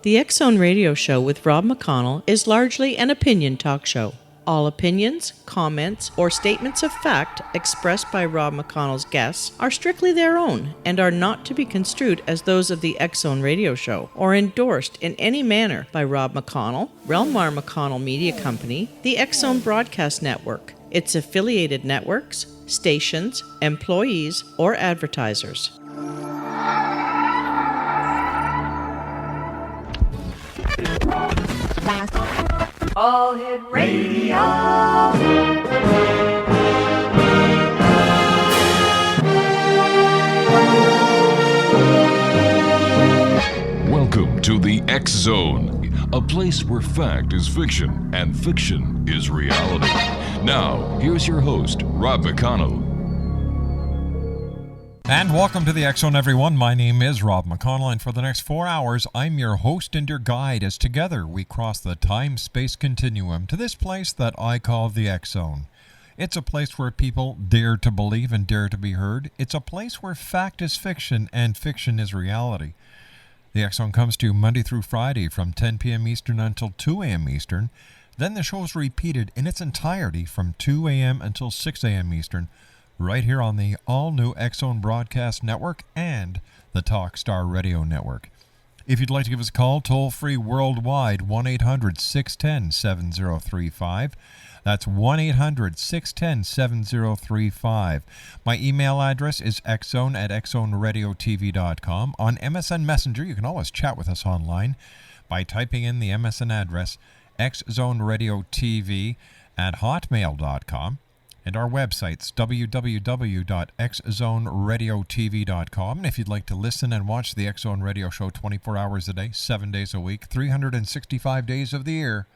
The X Zone Radio Show with Rob McConnell is largely an opinion talk show. All opinions, comments, or statements of fact expressed by Rob McConnell's guests are strictly their own and are not to be construed as those of the X Zone Radio Show or endorsed in any manner by Rob McConnell, Relmar McConnell Media Company, the X Zone Broadcast Network, its affiliated networks, stations, employees, or advertisers. All Hit Radio. Welcome to the X Zone, a place where fact is fiction and fiction is reality. Now, here's your host, Rob McConnell. And welcome to the X Zone, everyone. My name is Rob McConnell, and for the next 4 hours, I'm your host and your guide as together we cross the time-space continuum to this place that I call the X Zone. It's a place where people dare to believe and dare to be heard. It's a place where fact is fiction and fiction is reality. The X Zone comes to you Monday through Friday from 10 p.m. Eastern until 2 a.m. Eastern. Then the show is repeated in its entirety from 2 a.m. until 6 a.m. Eastern, right here on the all-new X Zone Broadcast Network and the Talkstar Radio Network. If you'd like to give us a call, toll-free worldwide, 1-800-610-7035. That's 1-800-610-7035. My email address is xzone@xzoneradiotv.com. On MSN Messenger, you can always chat with us online by typing in the MSN address xzoneradiotv@hotmail.com. And our website's www.xzoneradiotv.com. And if you'd like to listen and watch the X Zone Radio Show 24 hours a day, 7 days a week, 365 days of the year,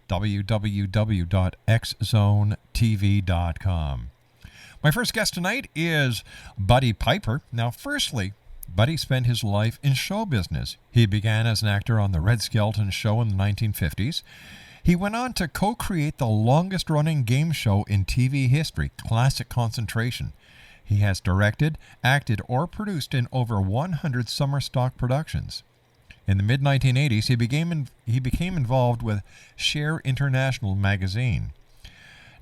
www.xzonetv.com. My first guest tonight is Buddy Piper. Now, firstly, Buddy spent his life in show business. He began as an actor on the Red Skelton Show in the 1950s. He went on to co-create the longest-running game show in TV history, Classic Concentration. He has directed, acted, or produced in over 100 summer stock productions. In the mid-1980s, he became involved with Share International magazine.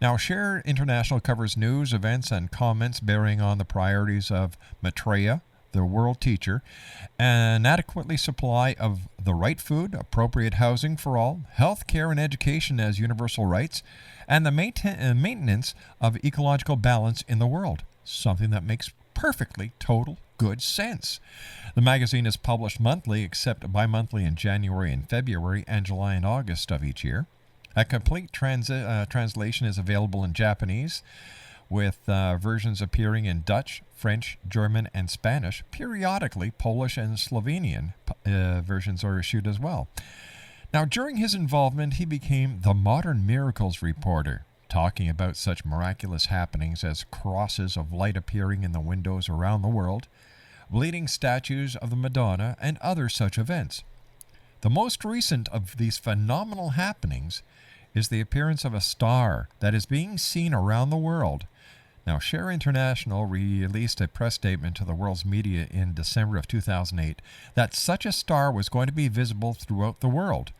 Now, Share International covers news, events, and comments bearing on the priorities of Maitreya, the world teacher, an adequately supply of the right food, appropriate housing for all, health care and education as universal rights, and the maintenance of ecological balance in the world, something that makes perfectly total good sense. The magazine is published monthly, except bi-monthly in January and February, and July and August of each year. A complete translation is available in Japanese, with versions appearing in Dutch, French, German, and Spanish. Periodically, Polish and Slovenian versions are issued as well. Now, during his involvement, he became the Modern Miracles reporter, talking about such miraculous happenings as crosses of light appearing in the windows around the world, bleeding statues of the Madonna, and other such events. The most recent of these phenomenal happenings is the appearance of a star that is being seen around the world. Now, Share International released a press statement to the world's media in December of 2008 that such a star was going to be visible throughout the world.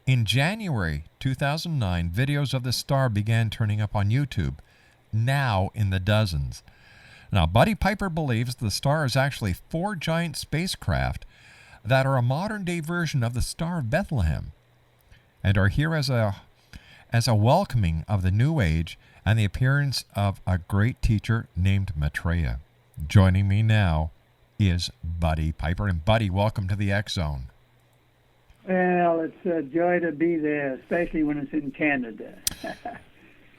In January 2009, videos of the star began turning up on YouTube, now in the dozens. Now, Buddy Piper believes the star is actually 4 giant spacecraft that are a modern-day version of the Star of Bethlehem and are here as a welcoming of the new age and the appearance of a great teacher named Maitreya. Joining me now is Buddy Piper. And Buddy, welcome to the X Zone. Well, it's a joy to be there, especially when it's in Canada.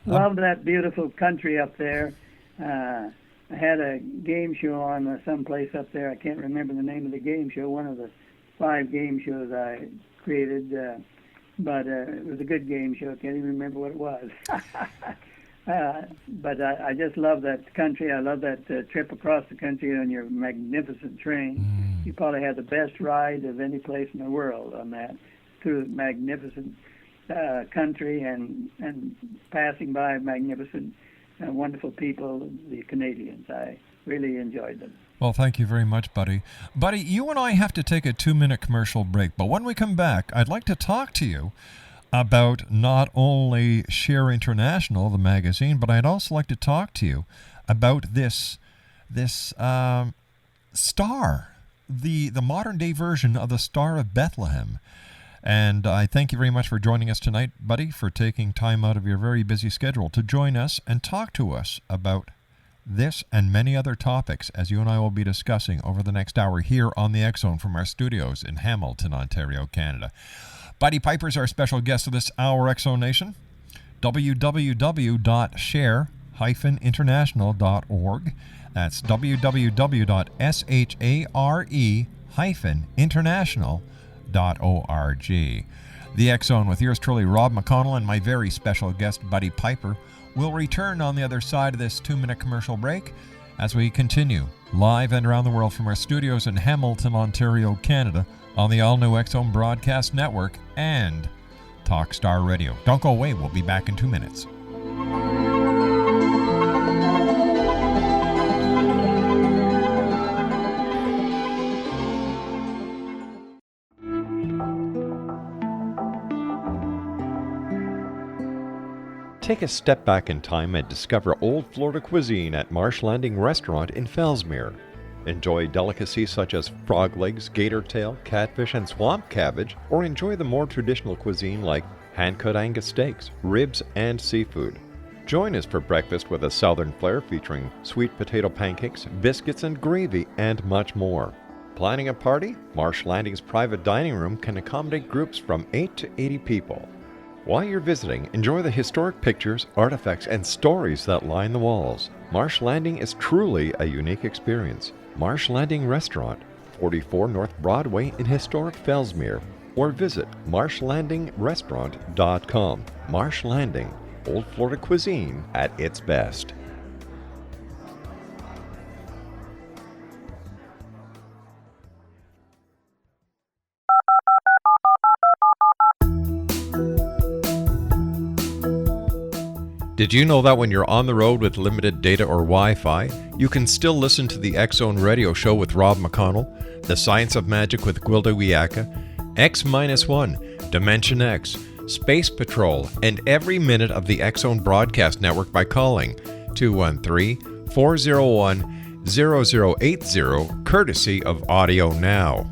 Love that beautiful country up there. I had a game show on someplace up there. I can't remember the name of the game show, one of the 5 game shows I created, but it was a good game show. I can't even remember what it was. But I just love that country. I love that trip across the country on your magnificent train. You probably had the best ride of any place in the world on that, through magnificent country and passing by magnificent, wonderful people, the Canadians. I really enjoyed them. Well, thank you very much, Buddy. Buddy, you and I have to take a 2-minute commercial break, but when we come back, I'd like to talk to you about not only Share International, the magazine, but I'd also like to talk to you about this star, the modern-day version of the Star of Bethlehem. And I thank you very much for joining us tonight, Buddy, for taking time out of your very busy schedule to join us and talk to us about this and many other topics, as you and I will be discussing over the next hour here on the X Zone from our studios in Hamilton, Ontario, Canada. Buddy Piper's our special guest of this hour, X Zone Nation. www.share-international.org. That's www.share-international.org. The X Zone with yours truly, Rob McConnell, and my very special guest, Buddy Piper. We'll return on the other side of this 2-minute commercial break as we continue live and around the world from our studios in Hamilton, Ontario, Canada, on the all-new X Zone Broadcast Network and Talkstar Radio. Don't go away. We'll be back in 2 minutes. Take a step back in time and discover old Florida cuisine at Marsh Landing Restaurant in Fellsmere. Enjoy delicacies such as frog legs, gator tail, catfish, and swamp cabbage, or enjoy the more traditional cuisine like hand-cut Angus steaks, ribs, and seafood. Join us for breakfast with a southern flair featuring sweet potato pancakes, biscuits and gravy, and much more. Planning a party? Marsh Landing's private dining room can accommodate groups from 8 to 80 people. While you're visiting, enjoy the historic pictures, artifacts, and stories that line the walls. Marsh Landing is truly a unique experience. Marsh Landing Restaurant, 44 North Broadway in historic Fellsmere, or visit marshlandingrestaurant.com. Marsh Landing, Old Florida cuisine at its best. Did you know that when you're on the road with limited data or Wi-Fi, you can still listen to the X Zone Radio Show with Rob McConnell, The Science of Magic with Gwilda Wiyaka, X-1, Dimension X, Space Patrol, and every minute of the X Zone Broadcast Network by calling 213-401-0080, courtesy of Audio Now.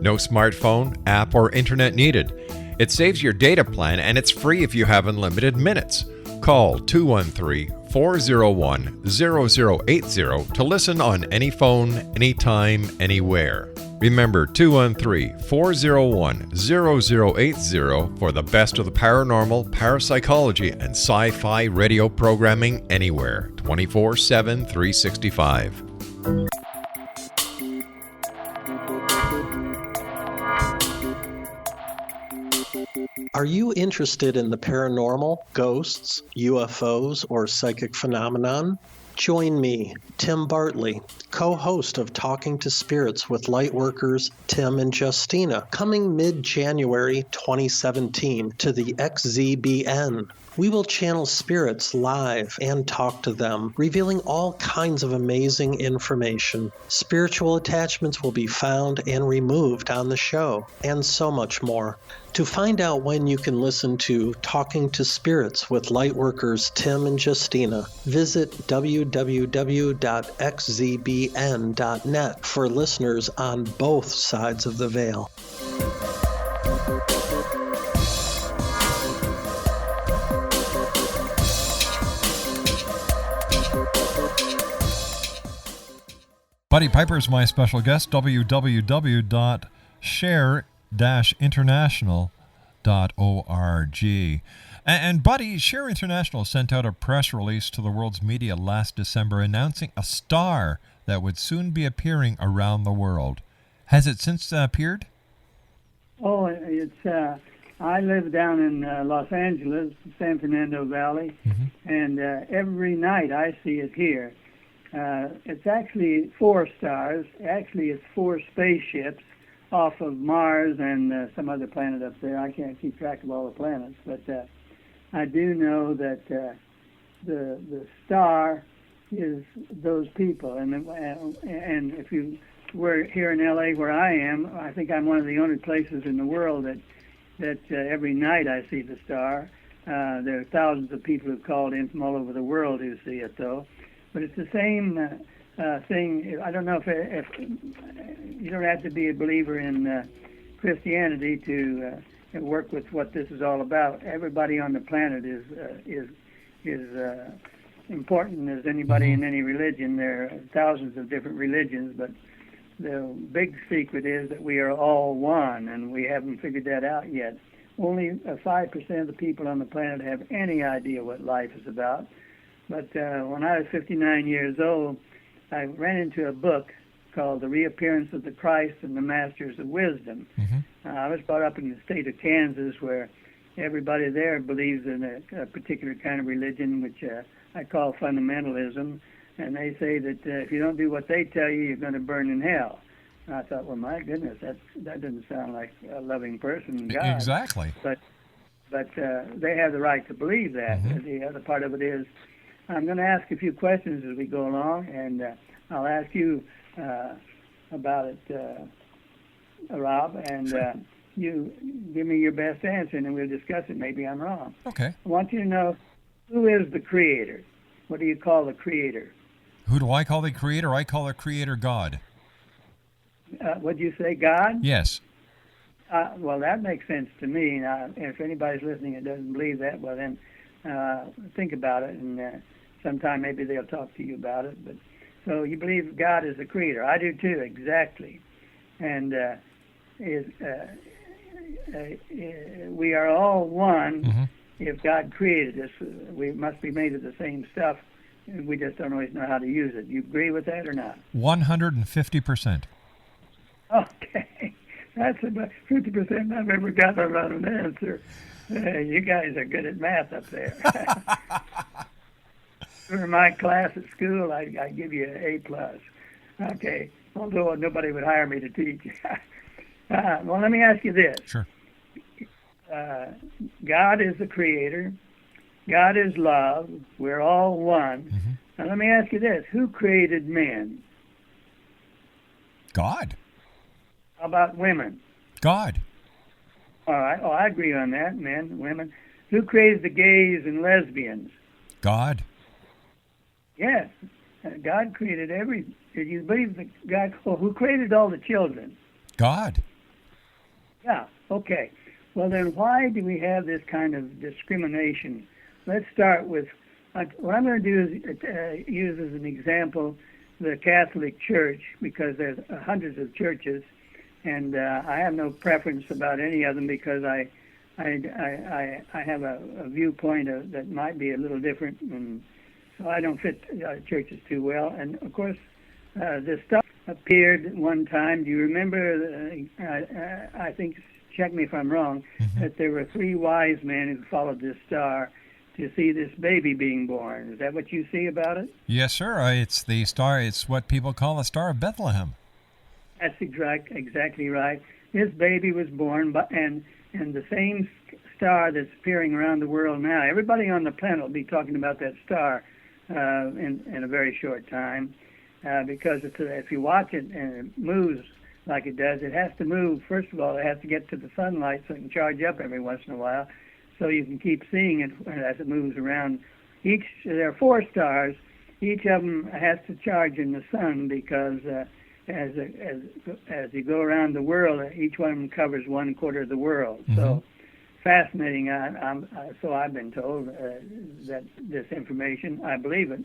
No smartphone, app, or internet needed. It saves your data plan and it's free if you have unlimited minutes. Call 213-401-0080 to listen on any phone, anytime, anywhere. Remember 213-401-0080 for the best of the paranormal, parapsychology, and sci-fi radio programming anywhere, 24/7, 365. Are you interested in the paranormal, ghosts, UFOs, or psychic phenomenon? Join me, Tim Bartley, co-host of Talking to Spirits with Lightworkers Tim and Justina, coming mid-January 2017 to the XZBN. We will channel spirits live and talk to them, revealing all kinds of amazing information. Spiritual attachments will be found and removed on the show, and so much more. To find out when you can listen to Talking to Spirits with Lightworkers Tim and Justina, visit www.xzbn.net for listeners on both sides of the veil. Buddy Piper is my special guest, www.share-international.org. And Buddy, Share International sent out a press release to the world's media last December announcing a star that would soon be appearing around the world. Has it since appeared? Oh, it's. I live down in Los Angeles, San Fernando Valley, and every night I see it here. It's actually 4 stars. Actually, it's 4 spaceships off of Mars and some other planet up there. I can't keep track of all the planets, but I do know that the star those people. And if you were here in L.A. where I am, I think I'm one of the only places in the world that every night I see the star. There are thousands of people who've called in from all over the world who see it, though. But it's the same thing. I don't know if you don't have to be a believer in Christianity to work with what this is all about. Everybody on the planet is important as anybody in any religion. There are thousands of different religions, but the big secret is that we are all one, and we haven't figured that out yet. Only 5% of the people on the planet have any idea what life is about. But when I was 59 years old, I ran into a book called The Reappearance of the Christ and the Masters of Wisdom. I was brought up in the state of Kansas, where everybody there believes in a particular kind of religion, which I call fundamentalism. And they say that if you don't do what they tell you, you're going to burn in hell. And I thought, well, my goodness, that doesn't sound like a loving person, God. Exactly. But they have the right to believe that. The other part of it is, I'm going to ask a few questions as we go along, and I'll ask you about it, Rob, and you give me your best answer, and then we'll discuss it. Maybe I'm wrong. Okay. I want you to know, who is the Creator? What do you call the Creator? Who do I call the Creator? I call the Creator God. What'd you say, God? Yes. Well, that makes sense to me. Now, if anybody's listening that doesn't believe that, well, then think about it, and sometime maybe they'll talk to you about it. But so you believe God is the Creator. I do too, exactly. And we are all one. If God created us, we must be made of the same stuff. We just don't always know how to use it. You agree with that or not? 150%. Okay. That's about 50% I've ever gotten around an answer. You guys are good at math up there. For my class at school, I give you an A+. Okay. Although nobody would hire me to teach. Well, let me ask you this. Sure. God is the Creator. God is love. We're all one. Now let me ask you this. Who created men? God. How about women? God. All right. Oh, I agree on that. Men, women. Who created the gays and lesbians? God. Yes. God created Did you believe that God? Well, who created all the children? God. Yeah. Okay. Well, then why do we have this kind of discrimination? Let's start with, what I'm going to do is use as an example the Catholic Church, because there's hundreds of churches, and I have no preference about any of them because I have a viewpoint that might be a little different, and so I don't fit churches too well. And of course, this stuff appeared one time. Do you remember? I think, check me if I'm wrong, that there were 3 wise men who followed this star to see this baby being born. Is that what you see about it? Yes, sir. It's the star. It's what people call the Star of Bethlehem. That's exactly right. This baby was born, and the same star that's appearing around the world now. Everybody on the planet will be talking about that star in a very short time, because if you watch it and it moves like it does, it has to move. First of all, it has to get to the sunlight so it can charge up every once in a while, so you can keep seeing it as it moves around. There are 4 stars. Each of them has to charge in the sun, because as you go around the world, each one of them covers 1/4 of the world. So fascinating. So I've been told that this information. I believe it.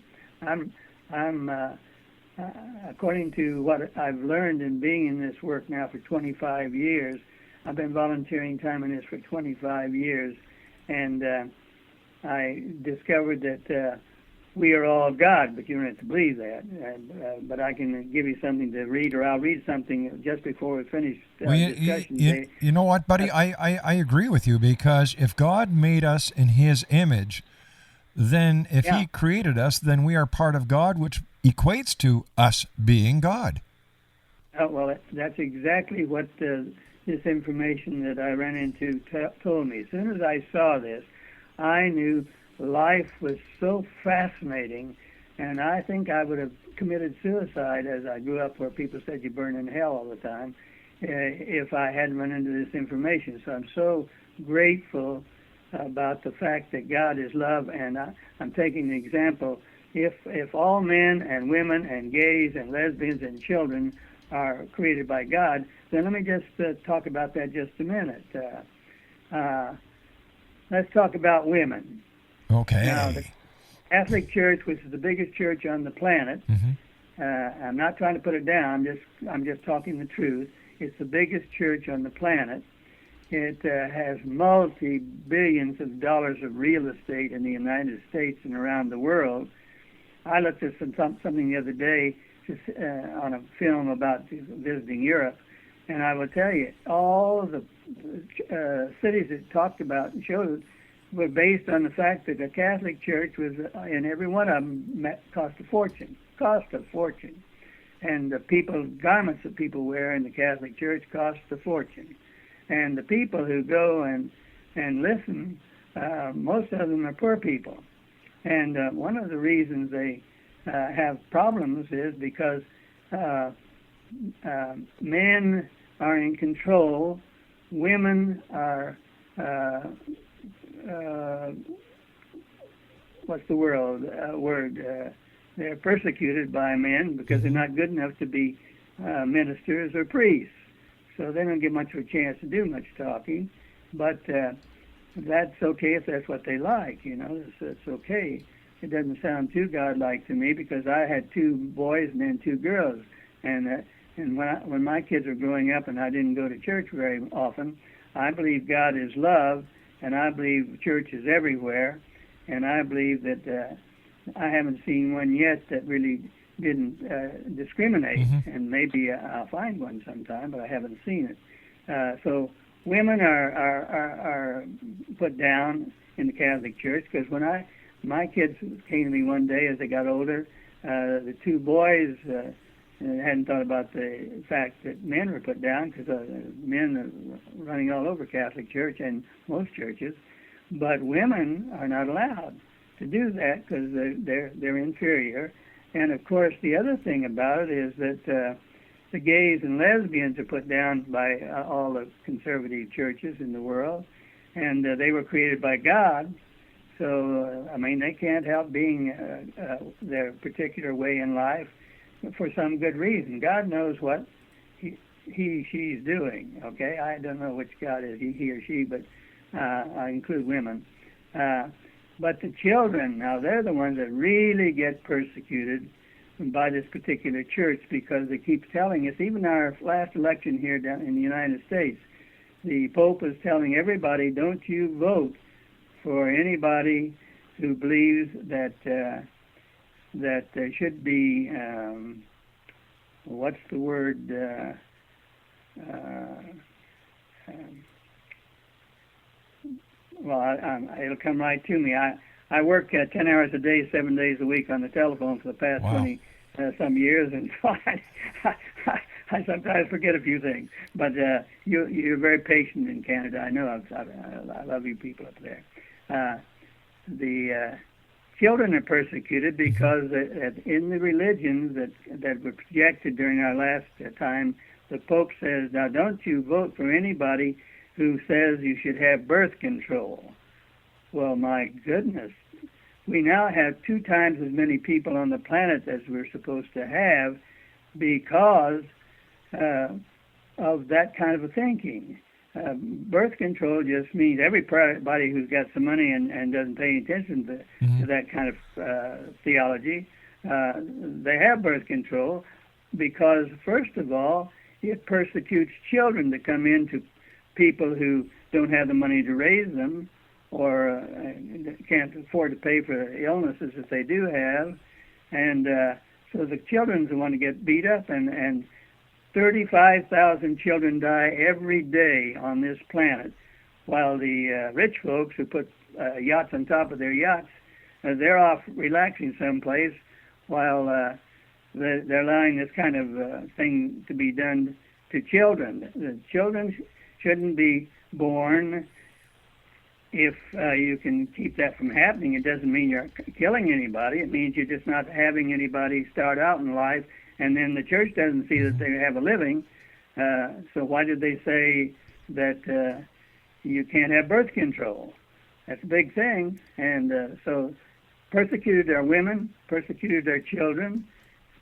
According to what I've learned in being in this work now for 25 years, I've been volunteering time in this for 25 years, and I discovered that we are all God, but you don't have to believe that. But I can give you something to read, or I'll read something just before we finish discussion. You know what, buddy? I agree with you, because if God made us in His image, then if He created us, then we are part of God, which equates to us being God. Oh, well, that's exactly what this information that I ran into told me. As soon as I saw this, I knew life was so fascinating, And I think I would have committed suicide, as I grew up where people said you burn in hell all the time, if I hadn't run into this information. So I'm so grateful about the fact that God is love, and I'm taking an example. If all men and women and gays and lesbians and children are created by God, then let me just talk about that just a minute. Let's talk about women. Okay. Now, the Catholic Church, which is the biggest church on the planet, I'm not trying to put it down, I'm just talking the truth. It's the biggest church on the planet. It has multi-billions of dollars of real estate in the United States and around the world. I looked at something the other day on a film about visiting Europe, and I will tell you, all the cities it talked about and showed were based on the fact that the Catholic Church was, in every one of them, cost a fortune. And the garments that people wear in the Catholic Church cost a fortune. And the people who go and listen, most of them are poor people. And one of the reasons they have problems is because men are in control, women are what's the word? They're persecuted by men because they're not good enough to be ministers or priests. So they don't get much of a chance to do much talking. But that's okay if that's what they like, It's okay. It doesn't sound too godlike to me because I had 2 boys and then 2 girls. And when my kids were growing up and I didn't go to church very often, I believe God is love, and I believe church is everywhere, and I believe that I haven't seen one yet that really didn't discriminate, and maybe I'll find one sometime, but I haven't seen it. So women are put down in the Catholic Church because when my kids came to me one day as they got older, the 2 boys hadn't thought about the fact that men were put down because men are running all over Catholic Church and most churches, but women are not allowed to do that because they're inferior. And of course, the other thing about it is that the gays and lesbians are put down by all the conservative churches in the world, and they were created by God. So, they can't help being their particular way in life for some good reason. God knows what she's doing, okay? I don't know which God is, he or she, but I include women. But the children, now they're the ones that really get persecuted by this particular church because they keep telling us, even our last election here down in the United States, the Pope is telling everybody, don't you vote for anybody who believes that there should be, what's the word, it'll come right to me. I work 10 hours a day, 7 days a week on the telephone for the past 20 some years, and so I sometimes forget a few things. But you're very patient in Canada. I know. I love you people up there. The children are persecuted because in the religions that were projected during our last time, the Pope says, now don't you vote for anybody who says you should have birth control. Well, my goodness. We now have 2 times as many people on the planet as we're supposed to have because of that kind of a thinking. Birth control just means everybody who's got some money and doesn't pay any attention to that kind of theology, they have birth control because, first of all, it persecutes children that come into people who don't have the money to raise them or can't afford to pay for illnesses that they do have. And so the children's the one to get beat up, and 35,000 children die every day on this planet, while the rich folks who put yachts on top of their yachts, they're off relaxing someplace while they're allowing this kind of thing to be done to children. The children shouldn't be born if you can keep that from happening, it doesn't mean you're killing anybody. It means you're just not having anybody start out in life, and then the church doesn't see that they have a living. So why did they say that you can't have birth control? That's a big thing. And so persecuted our women, persecuted our children,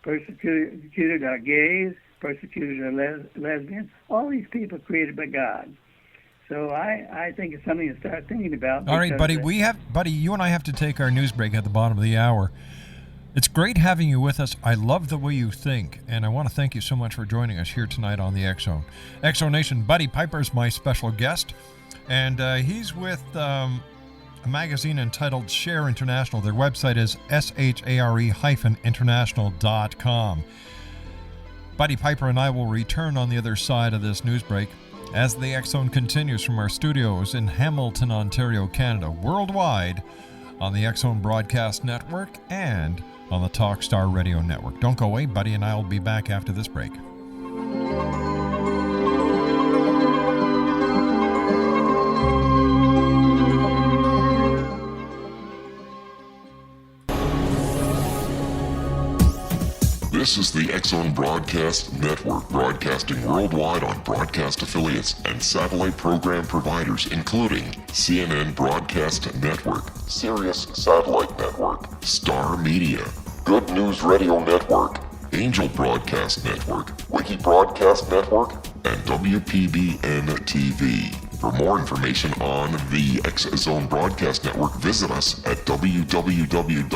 persecuted our gays, persecuted our lesbians. All these people created by God. So I think it's something to start thinking about. All right, buddy. Buddy, you and I have to take our news break at the bottom of the hour. It's great having you with us. I love the way you think, and I want to thank you so much for joining us here tonight on the X-Zone. X-Zone Nation, Buddy Piper is my special guest, and he's with a magazine entitled Share International. Their website is share-international.com. Buddy Piper and I will return on the other side of this news break as the X-Zone continues from our studios in Hamilton, Ontario, Canada, worldwide on the X-Zone Broadcast Network and on the Talkstar Radio Network. Don't go away. Buddy and I will be back after this break. This is the X-Zone Broadcast Network, broadcasting worldwide on broadcast affiliates and satellite program providers, including CNN Broadcast Network, Sirius Satellite Network, Star Media, Good News Radio Network, Angel Broadcast Network, Wiki Broadcast Network, and WPBN TV. For more information on the X-Zone Broadcast Network, visit us at www.xzbn.net.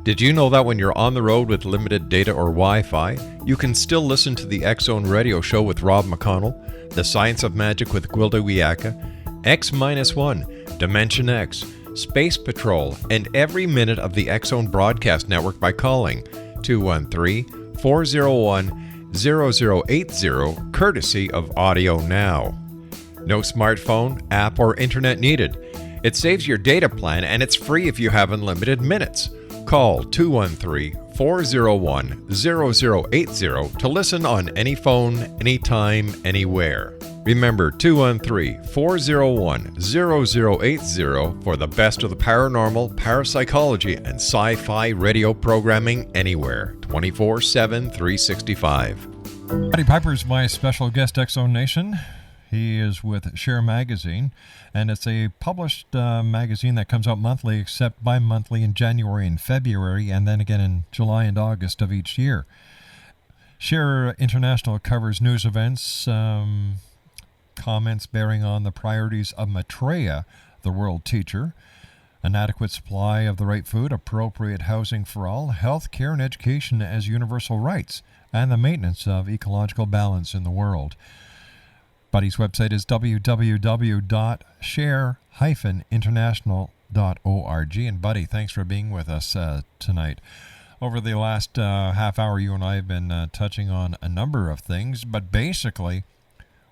Did you know that when you're on the road with limited data or Wi-Fi, you can still listen to the X-Zone Radio Show with Rob McConnell, The Science of Magic with Gwilda Wiyaka, X-1, Dimension X, Space Patrol, and every minute of the X-Zone Broadcast Network by calling 213-401-0080, courtesy of Audio Now. No smartphone, app, or internet needed. It saves your data plan, and it's free if you have unlimited minutes. Call 213-401-0080 to listen on any phone, anytime, anywhere. Remember, 213-401-0080 for the best of the paranormal, parapsychology, and sci-fi radio programming anywhere, 24/7, 365. Buddy Piper is my special guest, X-Zone Nation. He is with Share Magazine, and it's a published magazine that comes out monthly, except bi-monthly in January and February, and then again in July and August of each year. Share International covers news events, comments bearing on the priorities of Maitreya, the world teacher, an adequate supply of the right food, appropriate housing for all, health care and education as universal rights, and the maintenance of ecological balance in the world. Buddy's website is www.share-international.org. And Buddy, thanks for being with us tonight. Over the last half hour, you and I have been touching on a number of things, but basically,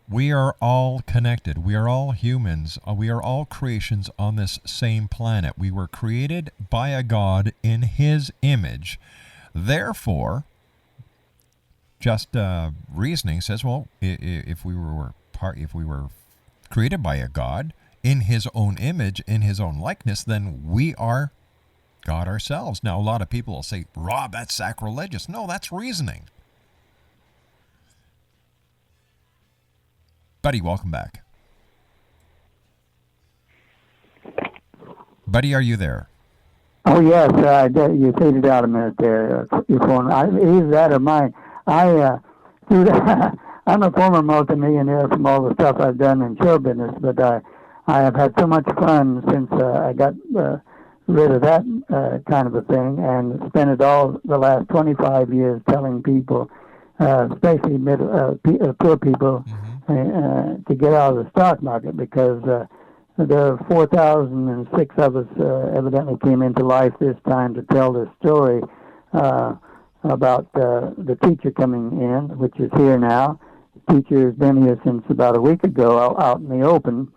we are all connected. We are all humans. We are all creations on this same planet. We were created by a God in His image. Therefore, just reasoning says, well, if we were created by a God in His own image, in His own likeness, then we are God ourselves. Now, a lot of people will say, Rob, that's sacrilegious. No, that's reasoning. Buddy, welcome back. Buddy, are you there? Oh, yes. You faded out a minute there. Your phone. Either that or mine. I'm a former multimillionaire from all the stuff I've done in show business, but I have had so much fun since I got rid of that kind of a thing and spent it all the last 25 years telling people, especially poor people, to get out of the stock market, because there are 4,006 of us evidently came into life this time to tell this story about the teacher coming in, which is here now. The teacher has been here since about a week ago, out in the open,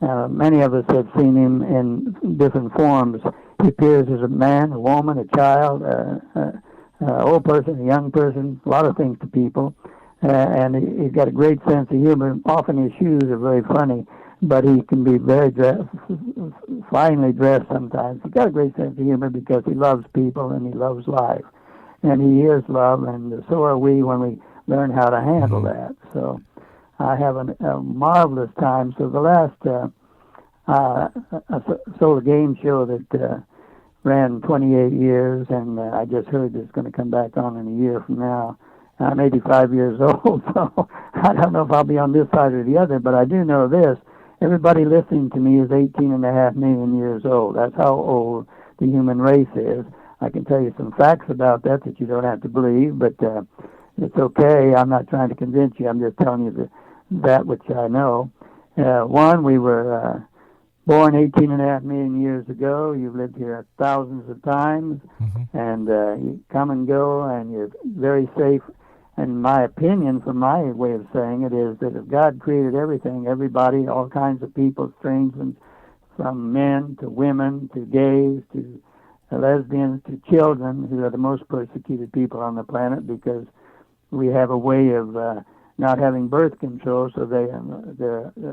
Many of us have seen him in different forms. He appears as a man, a woman, a child, an old person, a young person, a lot of things to people. And he's got a great sense of humor. Often his shoes are very funny, but he can be very finely dressed sometimes. He's got a great sense of humor because he loves people and he loves life. And he is love, and so are we when we learn how to handle that. So I have a marvelous time. So the last I sold a game show that ran 28 years, and I just heard it's going to come back on in a year from now. I'm 85 years old, so I don't know if I'll be on this side or the other, but I do know this. Everybody listening to me is 18.5 million years old. That's how old the human race is. I can tell you some facts about that you don't have to believe, but it's okay. I'm not trying to convince you. I'm just telling you that which I know. One, we were born 18.5 million years ago. You've lived here thousands of times, and you come and go, and you're very safe. And my opinion, from my way of saying it, is that if God created everything, everybody, all kinds of people, strange ones, from men to women to gays to lesbians to children, who are the most persecuted people on the planet because we have a way of not having birth control, so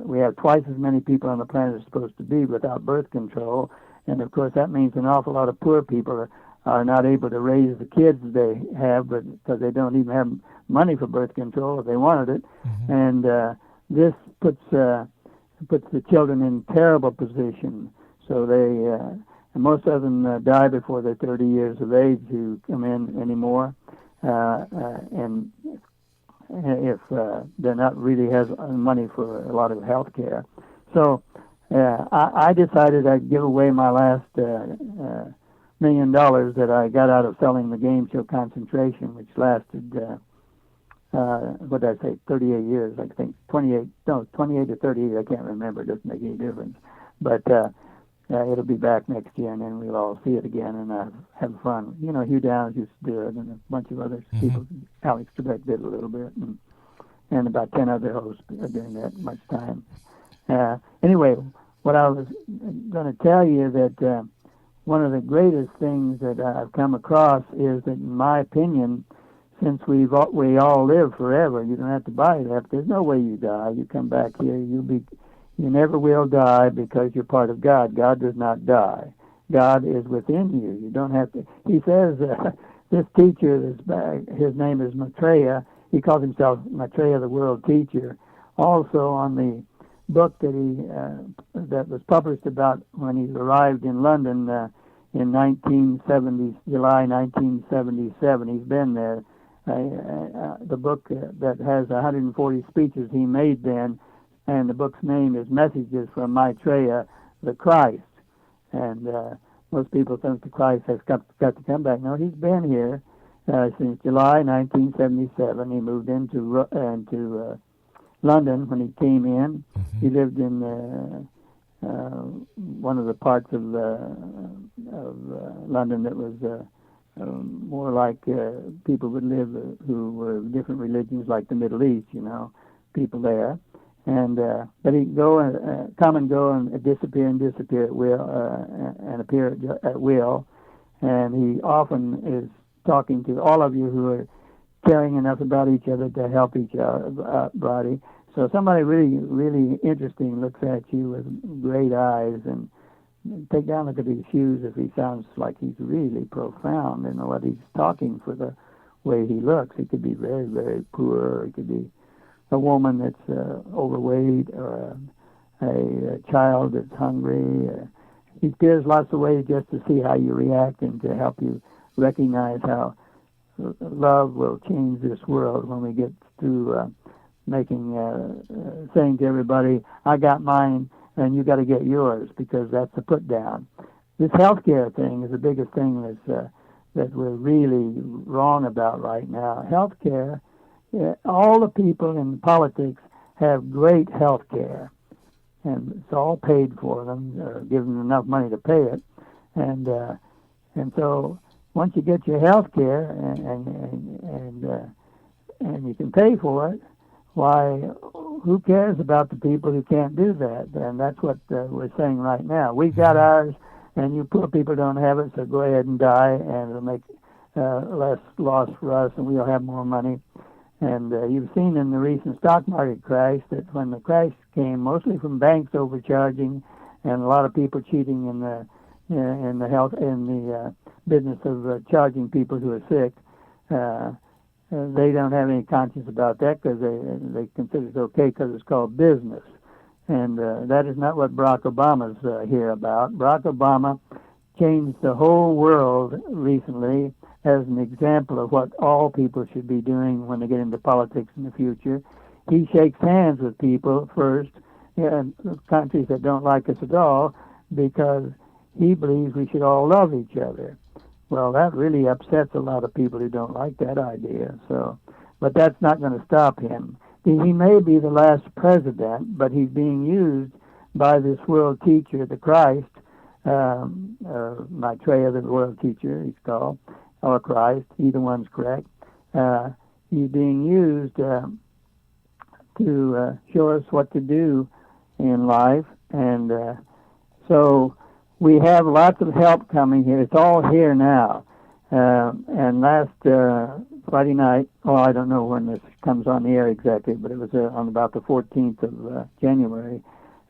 we have twice as many people on the planet as supposed to be without birth control, and of course that means an awful lot of poor people are not able to raise the kids they have, but because they don't even have money for birth control if they wanted it, and this puts the children in terrible position. So they and most of them die before they're 30 years of age who come in anymore, and if they're not really has money for a lot of health care. So I decided I'd give away my last $1 million that I got out of selling the game show Concentration, which lasted, 38 years, I think, 28 to 38, I can't remember, it doesn't make any difference. But it'll be back next year, and then we'll all see it again and have fun. You know, Hugh Downs used to do it, and a bunch of other people. Alex Trebek did a little bit, and about 10 other hosts during that much time. Anyway, what I was going to tell you that one of the greatest things that I've come across is that, in my opinion, since we all live forever, you don't have to buy that. There's no way you die. You come back here, you never will die because you're part of God. God does not die. God is within you. You don't have to. He says, this teacher, his name is Maitreya. He calls himself Maitreya, the world teacher. Also on the book that was published about when he arrived in London in July 1977. He's been there. The book that has 140 speeches he made then, and the book's name is Messages from Maitreya, the Christ. And most people think the Christ has got to come back. No, he's been here since July 1977. He moved into London when he came in. He lived in one of the parts of London that was more like people would live who were of different religions, like the Middle East, people there. And but he'd come and go and disappear at will, and appear at will. And he often is talking to all of you who are caring enough about each other to help each body. So somebody really, really interesting looks at you with great eyes, and take down a look at his shoes if he sounds like he's really profound in what he's talking for the way he looks. He could be very, very poor, or he could be a woman that's overweight, or a child that's hungry. He appears lots of ways just to see how you react and to help you recognize how love will change this world when we get through saying to everybody, I got mine and you got to get yours, because that's the put down. This healthcare thing is the biggest thing that we're really wrong about right now. Healthcare. All the people in politics have great health care, and it's all paid for them, or given enough money to pay it. And so once you get your health care and you can pay for it, why who cares about the people who can't do that? And that's what we're saying right now. We've got ours, and you poor people don't have it, so go ahead and die, and it'll make less loss for us, and we'll have more money. And you've seen in the recent stock market crash that when the crash came, mostly from banks overcharging, and a lot of people cheating in the business of charging people who are sick. They don't have any conscience about that because they consider it okay because it's called business. And that is not what Barack Obama's here about. Barack Obama changed the whole world recently as an example of what all people should be doing when they get into politics in the future. He shakes hands with people first, countries that don't like us at all, because he believes we should all love each other. Well, that really upsets a lot of people who don't like that idea. So, but that's not going to stop him. He may be the last president, but he's being used by this world teacher, the Christ, Maitreya, the world teacher, he's called, or Christ, either one's correct. He's being used to show us what to do in life, and so we have lots of help coming here. It's all here now. And last Friday night, I don't know when this comes on the air exactly, but it was on about the 14th of January,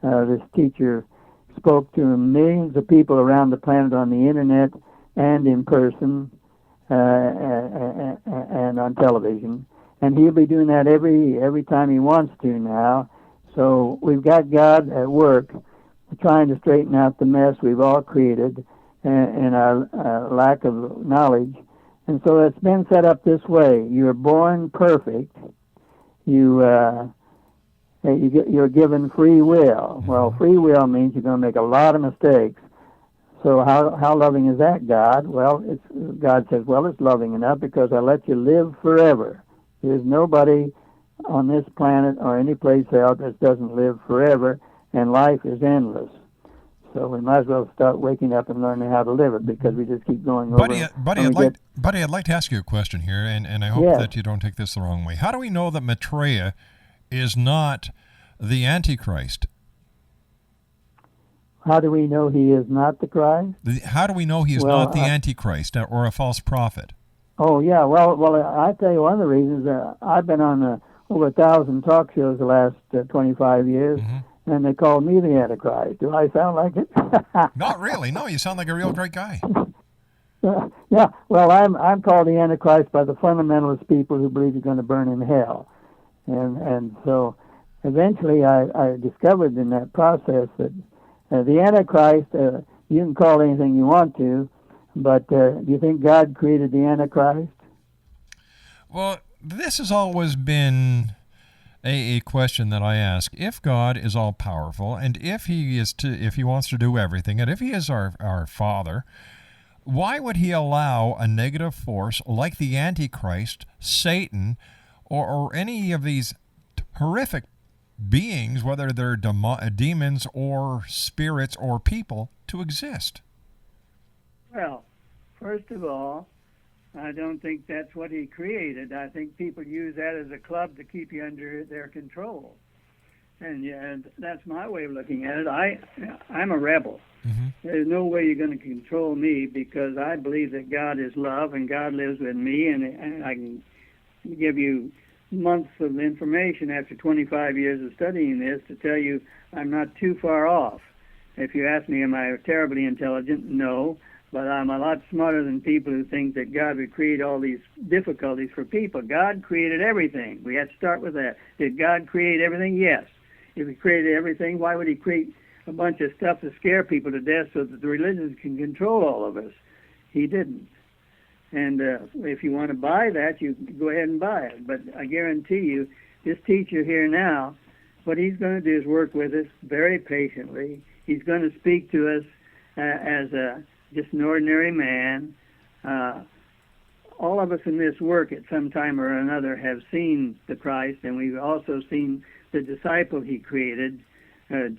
this teacher spoke to millions of people around the planet on the internet and in person and on television. And he'll be doing that every time he wants to now. So we've got God at work trying to straighten out the mess we've all created and our lack of knowledge. And so it's been set up this way. You're born perfect. You're given free will. Well, free will means you're going to make a lot of mistakes. So how loving is that, God? Well, God says, well, it's loving enough because I let you live forever. There's nobody on this planet or any place else that doesn't live forever, and life is endless. So we might as well start waking up and learning how to live it, because we just keep going Buddy, over. Buddy, I'd like to ask you a question here, and I hope that you don't take this the wrong way. How do we know that Maitreya is not the Antichrist? How do we know he is not the Christ? How do we know he is not the Antichrist or a false prophet? Oh, yeah. Well, I tell you one of the reasons. I've been on over 1,000 talk shows the last 25 years, and they called me the Antichrist. Do I sound like it? Not really. No, you sound like a real great guy. Yeah. Well, I'm called the Antichrist by the fundamentalist people who believe you're going to burn in hell, and so eventually I discovered in that process that the Antichrist, you can call it anything you want to, but do you think God created the Antichrist? Well, this has always been a question that I ask. If God is all powerful, and if he wants to do everything, and if he is our Father, why would he allow a negative force like the Antichrist, Satan, or any of these horrific beings, whether they're demons or spirits or people, to exist? Well, first of all, I don't think that's what he created. I think people use that as a club to keep you under their control. And that's my way of looking at it. I'm a rebel. There's no way you're going to control me, because I believe that God is love and God lives with me, and I can give you months of information after 25 years of studying this to tell you I'm not too far off. If you ask me, am I terribly intelligent? No. But I'm a lot smarter than people who think that God would create all these difficulties for people. God created everything. We have to start with that. Did God create everything? Yes. If he created everything, why would he create a bunch of stuff to scare people to death so that the religions can control all of us? He didn't. And if you want to buy that, you go ahead and buy it. But I guarantee you, this teacher here now, what he's going to do is work with us very patiently. He's going to speak to us as just an ordinary man. All of us in this work at some time or another have seen the Christ, and we've also seen the disciple he created,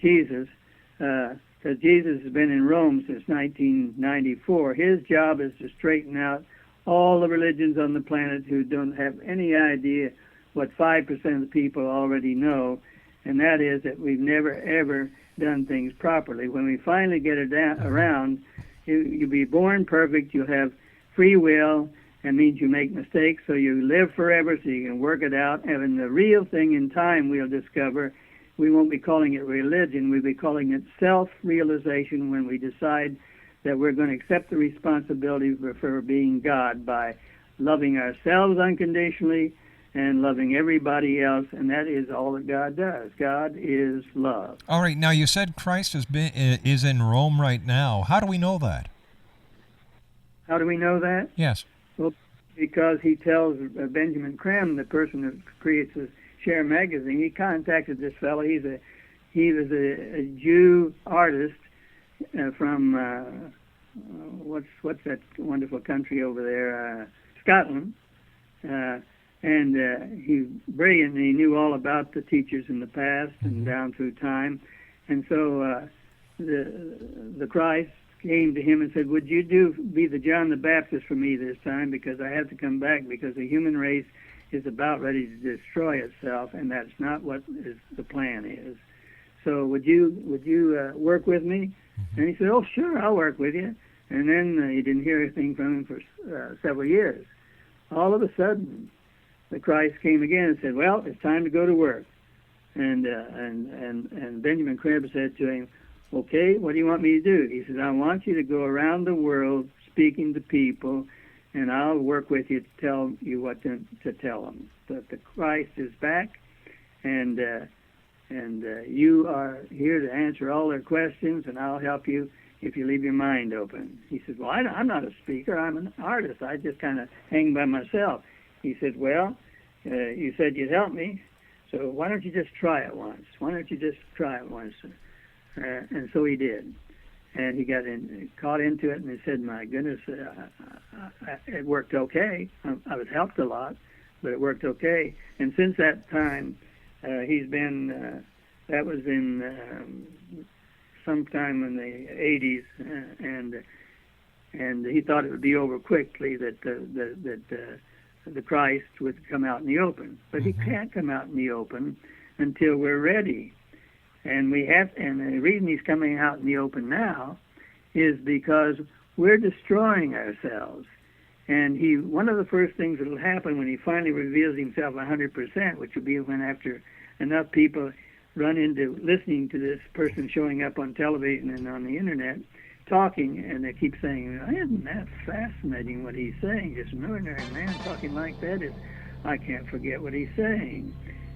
Jesus, because Jesus has been in Rome since 1994. His job is to straighten out all the religions on the planet who don't have any idea what 5% of the people already know, and that is that we've never, ever done things properly. When we finally get it around, you'll be born perfect, you'll have free will. That means you make mistakes, so you live forever, so you can work it out. And the real thing in time we'll discover, we won't be calling it religion, we'll be calling it self-realization when we decide that we're going to accept the responsibility for being God by loving ourselves unconditionally and loving everybody else, and that is all that God does. God is love. All right, now you said Christ is in Rome right now. How do we know that? How do we know that? Yes. Well, because he tells Benjamin Creme, the person who creates the Share magazine, he contacted this fellow. He was a Jew artist from what's that wonderful country over there, Scotland, and he's brilliant. He knew all about the teachers in the past and down through time, and so the Christ came to him and said, would you be the John the Baptist for me this time, because I have to come back, because the human race is about ready to destroy itself, and that's not what the plan is. So would you work with me? And he said, oh, sure, I'll work with you. And then he didn't hear anything from him for several years. All of a sudden, the Christ came again and said, well, it's time to go to work. And Benjamin Creme said to him, okay, what do you want me to do? He said, I want you to go around the world speaking to people, and I'll work with you to tell you what to tell them. But the Christ is back, and you are here to answer all their questions, and I'll help you if you leave your mind open. He said, well, I'm not a speaker. I'm an artist. I just kind of hang by myself. He said, well, you said you'd help me, so why don't you just try it once? Why don't you just try it once? And so he did. And he got caught into it, and he said, my goodness, it worked okay. I was helped a lot, but it worked okay. And since that time, he's been, that was in sometime in the 80s, and he thought it would be over quickly, that the Christ would come out in the open. But he can't come out in the open until we're ready. And the reason he's coming out in the open now is because we're destroying ourselves. And one of the first things that will happen when he finally reveals himself 100%, which will be when after enough people run into listening to this person showing up on television and on the internet talking, and they keep saying, isn't that fascinating what he's saying? Just an ordinary man talking like that I can't forget what he's saying.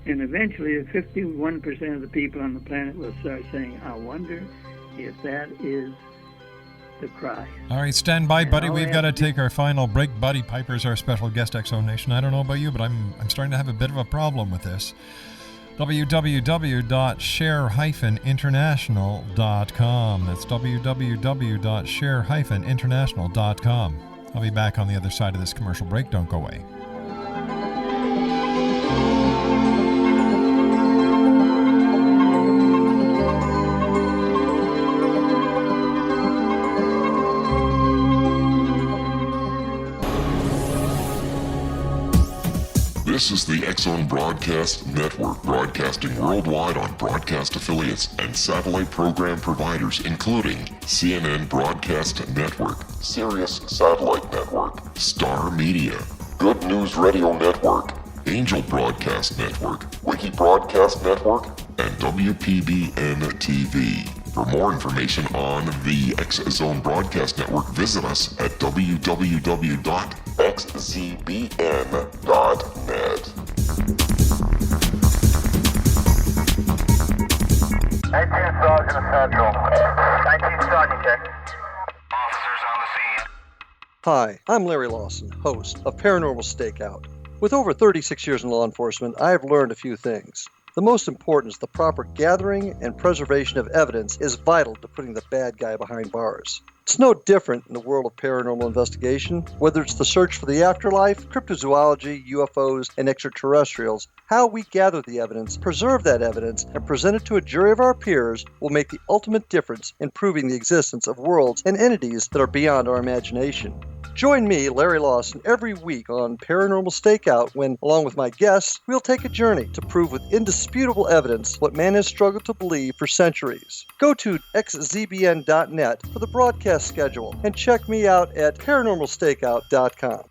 And eventually 51% of the people on the planet will start saying, I wonder if that is the Christ. All right, stand by, buddy. We've got to take our final break. Buddy Piper's our special guest, Exo Nation. I don't know about you, but I'm starting to have a bit of a problem with this. www.share-international.com. That's www.share-international.com. I'll be back on the other side of this commercial break. Don't go away. This is the X-Zone Broadcast Network, broadcasting worldwide on broadcast affiliates and satellite program providers, including CNN Broadcast Network, Sirius Satellite Network, Star Media, Good News Radio Network, Angel Broadcast Network, Wiki Broadcast Network, and WPBN TV. For more information on the X-Zone Broadcast Network, visit us at www.xzbn.net. 19 Sergeant Central. 19 Sergeant, check. Officers on the scene. Hi, I'm Larry Lawson, host of Paranormal Stakeout. With over 36 years in law enforcement, I have learned a few things. The most important is the proper gathering and preservation of evidence is vital to putting the bad guy behind bars. It's no different in the world of paranormal investigation. Whether it's the search for the afterlife, cryptozoology, UFOs, and extraterrestrials, how we gather the evidence, preserve that evidence, and present it to a jury of our peers will make the ultimate difference in proving the existence of worlds and entities that are beyond our imagination. Join me, Larry Lawson, every week on Paranormal Stakeout when, along with my guests, we'll take a journey to prove with indisputable evidence what man has struggled to believe for centuries. Go to xzbn.net for the broadcast schedule and check me out at paranormalstakeout.com.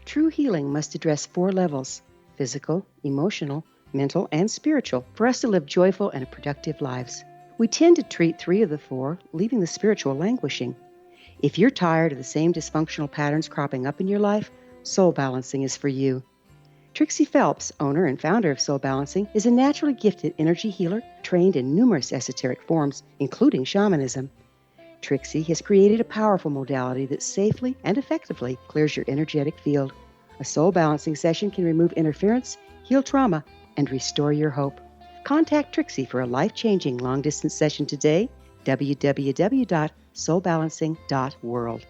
True healing must address 4 levels: physical, emotional, mental, and spiritual, for us to live joyful and productive lives. We tend to treat 3 of the 4, leaving the spiritual languishing. If you're tired of the same dysfunctional patterns cropping up in your life, Soul Balancing is for you. Trixie Phelps, owner and founder of Soul Balancing, is a naturally gifted energy healer trained in numerous esoteric forms, including shamanism. Trixie has created a powerful modality that safely and effectively clears your energetic field. A soul balancing session can remove interference, heal trauma, and restore your hope. Contact Trixie for a life-changing long-distance session today, www.soulbalancing.world.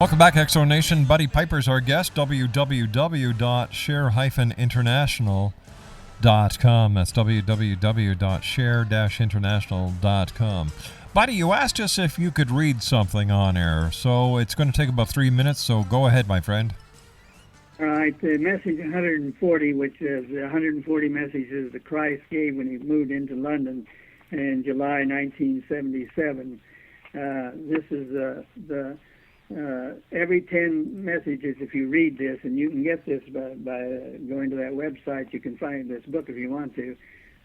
Welcome back, Exo Nation. Buddy Piper's our guest. www.share-international.com. That's www.share-international.com. Buddy, you asked us if you could read something on air, so it's going to take about 3 minutes, so go ahead, my friend. All right, the message 140, which is the 140 messages that Christ gave when he moved into London in July 1977. This is the every 10 messages. If you read this, and you can get this by going to that website, you can find this book if you want to.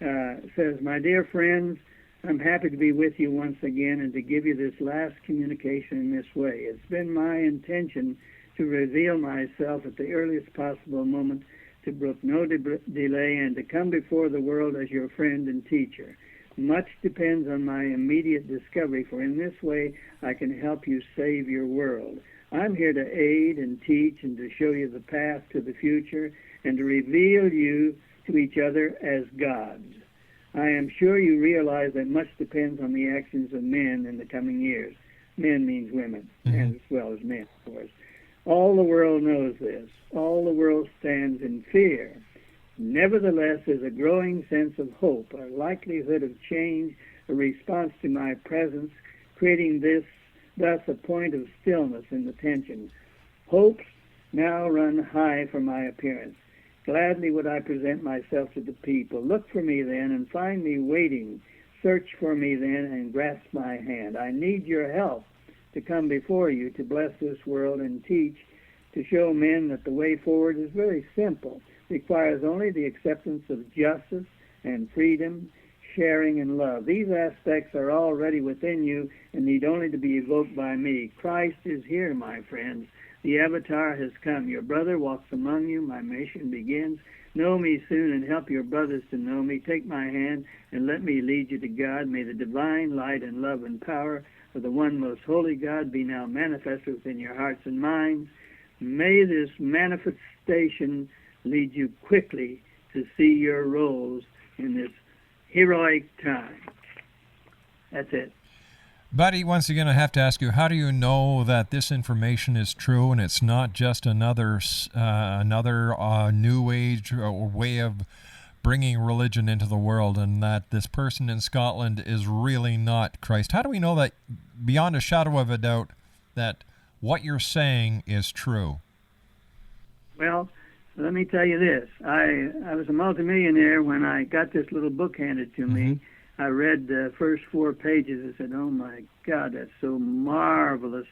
It says, "My dear friends, I'm happy to be with you once again and to give you this last communication in this way. It's been my intention to reveal myself at the earliest possible moment, to brook no delay, and to come before the world as your friend and teacher. Much depends on my immediate discovery, for in this way I can help you save your world. I'm here to aid and teach and to show you the path to the future and to reveal you to each other as gods. I am sure you realize that much depends on the actions of men in the coming years." Men means women, and as well as men, of course. "All the world knows this. All the world stands in fear. Nevertheless, there's a growing sense of hope, a likelihood of change, a response to my presence, creating thus a point of stillness in the tension. Hopes now run high for my appearance. Gladly would I present myself to the people. Look for me then and find me waiting. Search for me then and grasp my hand. I need your help to come before you, to bless this world and teach, to show men that the way forward is very simple. Requires only the acceptance of justice and freedom, sharing and love. These aspects are already within you and need only to be evoked by me. Christ is here, my friends. The Avatar has come. Your brother walks among you. My mission begins. Know me soon and help your brothers to know me. Take my hand and let me lead you to God. May the divine light and love and power of the one most holy God be now manifested within your hearts and minds. May this manifestation lead you quickly to see your roles in this heroic time." That's it. Buddy, once again, I have to ask you, how do you know that this information is true and it's not just another new age or way of bringing religion into the world, and that this person in Scotland is really not Christ? How do we know that, beyond a shadow of a doubt, that what you're saying is true? Well, let me tell you this. I was a multimillionaire when I got this little book handed to me. I read the first 4 pages and said, "Oh my God, that's so marvelous."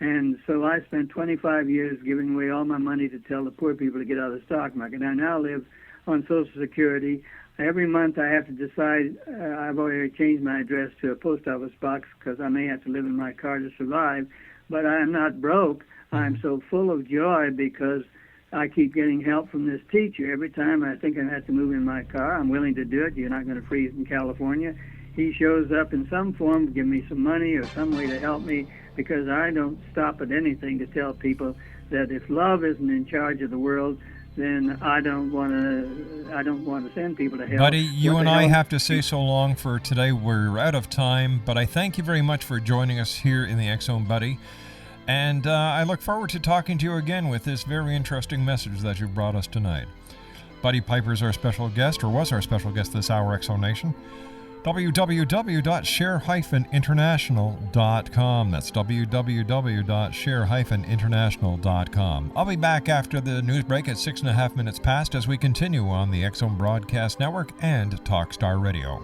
And so I spent 25 years giving away all my money to tell the poor people to get out of the stock market. I now live on Social Security. Every month I have to decide, I've already changed my address to a post office box because I may have to live in my car to survive, but I am not broke. I'm so full of joy because I keep getting help from this teacher. Every time I think I have to move in my car, I'm willing to do it. You're not going to freeze in California. He shows up in some form, give me some money or some way to help me, because I don't stop at anything to tell people that if love isn't in charge of the world, then I don't want to send people to hell. Buddy, you What and the I hell? have to say so long for today. We're out of time, but I thank you very much for joining us here in the X-Zone, Buddy. And I look forward to talking to you again with this very interesting message that you brought us tonight. Buddy Piper's our special guest, or was our special guest this hour, X-Zone Nation. www.share-international.com. That's www.share-international.com. I'll be back after the news break at 6.5 minutes past as we continue on the X-Zone Broadcast Network and Talkstar Radio.